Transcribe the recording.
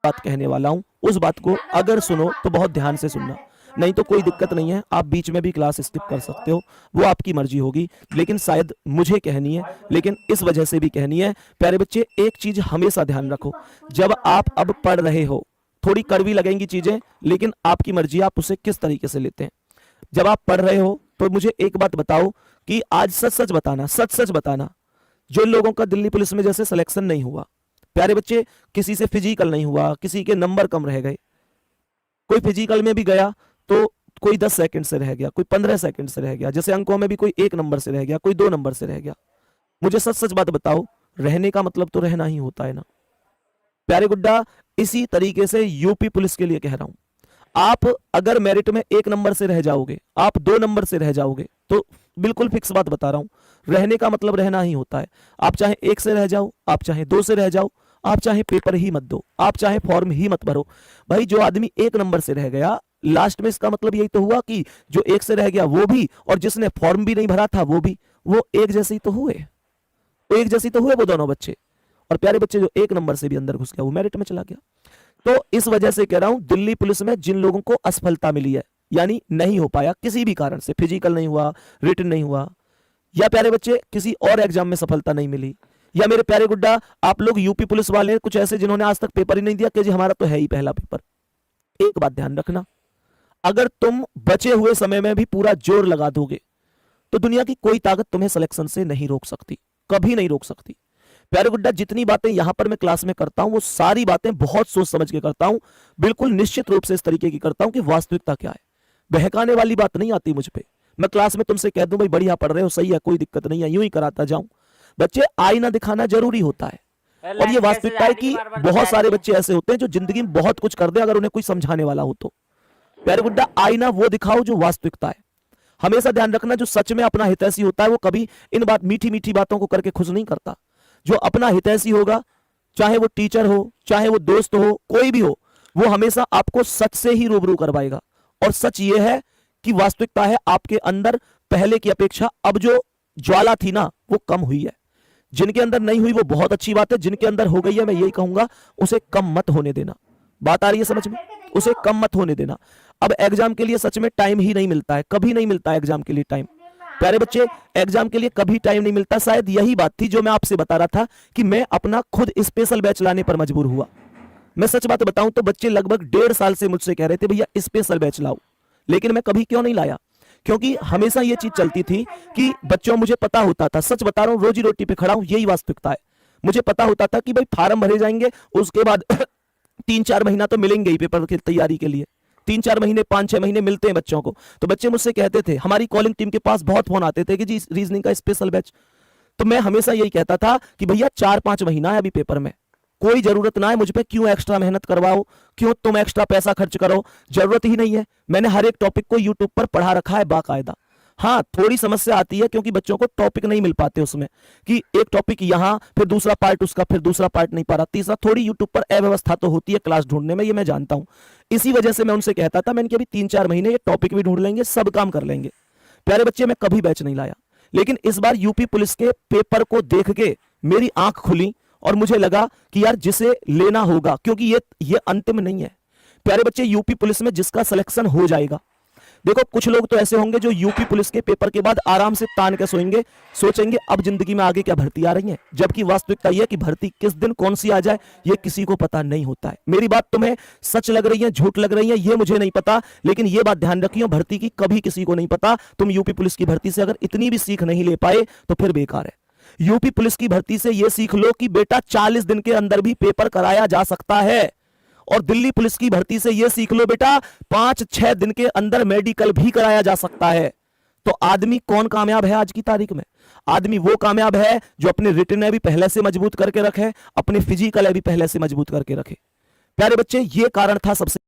बात कहने वाला हूं उस बात को अगर सुनो तो बहुत ध्यान से सुनना, नहीं तो कोई दिक्कत नहीं है, आप बीच में भी क्लास स्किप कर सकते हो, वो आपकी मर्जी होगी। लेकिन शायद मुझे कहनी है, लेकिन इस वजह से भी कहनी है। प्यारे बच्चे, एक चीज हमेशा ध्यान रखो, जब आप अब पढ़ रहे हो, थोड़ी कड़वी लगेंगी चीजें, लेकिन आपकी मर्जी, आप उसे किस तरीके से लेते हैं। जब आप पढ़ रहे हो तो मुझे एक बात बताओ कि आज सच सच बताना, सच सच बताना, जो लोगों का दिल्ली पुलिस में जैसे सिलेक्शन नहीं हुआ, प्यारे बच्चे, किसी से फिजिकल नहीं हुआ, किसी के नंबर कम रह गए, कोई फिजिकल में भी गया तो कोई 10 सेकंड से रह गया, कोई 15 सेकंड से रह गया, जैसे अंकों में भी कोई 1 नंबर से रह गया, कोई 2 नंबर से रह गया, मुझे सच सच बात बताओ, रहने का मतलब तो रहना ही होता है ना प्यारे गुड्डा। इसी तरीके से यूपी पुलिस के लिए कह रहा हूं, आप अगर मेरिट में 1 नंबर से रह जाओगे, आप 2 नंबर से रह जाओगे, तो बिल्कुल फिक्स बात बता रहा हूं, रहने का मतलब रहना ही होता है। आप चाहे 1 से रह जाओ, आप चाहे 2 से रह जाओ, आप चाहे पेपर ही मत दो, आप चाहे फॉर्म ही मत भरो, भाई जो आदमी 1 नंबर से रह गया, लास्ट में इसका मतलब यही तो हुआ कि जो 1 से रह गया वो भी, और जिसने फॉर्म भी नहीं भरा था वो भी, वो एक जैसे ही तो हुए, एक जैसे ही तो हुए वो दोनों बच्चे। और प्यारे बच्चे, जो 1 नंबर से भी अंदर घुस गया वो मेरिट में चला गया। तो इस वजह से कह रहा हूं, दिल्ली पुलिस में जिन लोगों को असफलता मिली है, यानी नहीं हो पाया किसी भी कारण से, फिजिकल नहीं हुआ, रिटन नहीं हुआ, या प्यारे बच्चे किसी और एग्जाम में सफलता नहीं मिली, या मेरे प्यारे गुड्डा आप लोग यूपी पुलिस वाले कुछ ऐसे जिन्होंने आज तक पेपर ही नहीं दिया कि जी हमारा तो है ही पहला पेपर, एक बात ध्यान रखना, अगर तुम बचे हुए समय में भी पूरा जोर लगा दोगे तो दुनिया की कोई ताकत तुम्हें सिलेक्शन से नहीं रोक सकती, कभी नहीं रोक सकती। प्यारे गुड्डा, जितनी बातें यहां पर मैं क्लास में करता हूं वो सारी बातें बहुत सोच समझ के करता हूं, बिल्कुल निश्चित रूप से इस तरीके की करता हूं कि वास्तविकता क्या है, बहकाने वाली बात नहीं आती मुझ पे। मैं क्लास में तुमसे कह दूं भाई बढ़िया पढ़ रहे हो, सही है, कोई दिक्कत नहीं है, यूं ही कराता जाऊं, बच्चे आईना दिखाना जरूरी होता है। और ये वास्तविकता है कि बहुत सारे बच्चे ऐसे होते हैं जो जिंदगी में बहुत कुछ कर दे अगर उन्हें कोई समझाने वाला हो तो। प्यारे गुड्डा, आईना वो दिखाओ जो वास्तविकता है। हमेशा ध्यान रखना, जो सच में अपना हितैषी होता है वो कभी इन बात मीठी मीठी बातों को करके खुश नहीं करता। जो अपना हितैषी होगा, चाहे वो टीचर हो, चाहे वो दोस्त हो, कोई भी हो, वो हमेशा आपको सच से ही रूबरू करवाएगा। और सच ये है कि वास्तविकता है आपके अंदर पहले की अपेक्षा अब जो ज्वाला थी ना वो कम हुई है। जिनके अंदर नहीं हुई वो बहुत अच्छी बात है, जिनके अंदर हो गई है मैं यही कहूंगा उसे कम मत होने देना। बात आ रही है समझ में? उसे कम मत होने देना। अब एग्जाम के लिए सच में टाइम ही नहीं मिलता है, कभी नहीं मिलता है एग्जाम के लिए टाइम। प्यारे बच्चे, एग्जाम के लिए कभी टाइम नहीं मिलता। शायद यही बात थी जो मैं आपसे बता रहा था कि मैं अपना खुद स्पेशल बैच लाने पर मजबूर हुआ। मैं सच बात बताऊं तो बच्चे लगभग 1.5 साल से मुझसे कह रहे थे भैया स्पेशल बैच लाओ, लेकिन मैं कभी क्यों नहीं लाया, क्योंकि हमेशा ये चीज चलती थी कि बच्चों, मुझे पता होता था, सच बता रहा हूं, रोजी रोटी पे खड़ा हूं, यही वास्तविकता है। मुझे पता होता था कि भाई फार्म भरे जाएंगे, उसके बाद 3-4 महीना तो मिलेंगे ही पेपर की तैयारी के लिए, 3-4 महीने 5-6 महीने मिलते हैं बच्चों को। तो बच्चे मुझसे कहते थे, हमारी कॉलिंग टीम के पास बहुत फोन आते थे कि जी रीजनिंग का स्पेशल बैच। तो मैं हमेशा यही कहता था कि भैया 4-5 महीना है अभी पेपर में, कोई जरूरत ना है मुझ पे, क्यों एक्स्ट्रा मेहनत करवाओ, क्यों तुम एक्स्ट्रा पैसा खर्च करो, जरूरत ही नहीं है। मैंने हर एक टॉपिक को यूट्यूब पर पढ़ा रखा है बाकायदा। हाँ, थोड़ी समस्या आती है क्योंकि बच्चों को टॉपिक नहीं मिल पाते उसमें, कि एक टॉपिक यहां, फिर दूसरा पार्ट उसका, फिर दूसरा पार्ट नहीं पा रहा, तीसरा, थोड़ी यूट्यूब पर अव्यवस्था तो होती है क्लास ढूंढने में, ये मैं जानता हूं। इसी वजह से मैं उनसे कहता था, मैंने कि अभी 3-4 महीने ये टॉपिक भी ढूंढ लेंगे, सब काम कर लेंगे। प्यारे बच्चे, मैं कभी बैच नहीं लाया, लेकिन इस बार यूपी पुलिस के पेपर को देख के मेरी आंख खुली और मुझे लगा कि यार जिसे लेना होगा, क्योंकि ये अंतिम नहीं है। प्यारे बच्चे, यूपी पुलिस में जिसका सिलेक्शन हो जाएगा, देखो कुछ लोग तो ऐसे होंगे जो यूपी पुलिस के पेपर के बाद आराम से तान के सोएंगे, सोचेंगे अब जिंदगी में आगे क्या भर्ती आ रही है, जबकि वास्तविकता यह कि भर्ती किस दिन कौन सी आ जाए ये किसी को पता नहीं होता है। मेरी बात तुम्हें सच लग रही है, झूठ लग रही है, ये मुझे नहीं पता, लेकिन ये बात ध्यान रखियो, भर्ती की कभी किसी को नहीं पता। तुम यूपी पुलिस की भर्ती से अगर इतनी भी सीख नहीं ले पाए तो फिर बेकार है। यूपी पुलिस की भर्ती से यह सीख लो कि बेटा 40 दिन के अंदर भी पेपर कराया जा सकता है, और दिल्ली पुलिस की भर्ती से यह सीख लो बेटा 5-6 दिन के अंदर मेडिकल भी कराया जा सकता है। तो आदमी कौन कामयाब है आज की तारीख में? आदमी वो कामयाब है जो अपने रिटन भी पहले से मजबूत करके रखे, अपने फिजिकल भी पहले से मजबूत करके रखे। प्यारे बच्चे, ये कारण था सबसे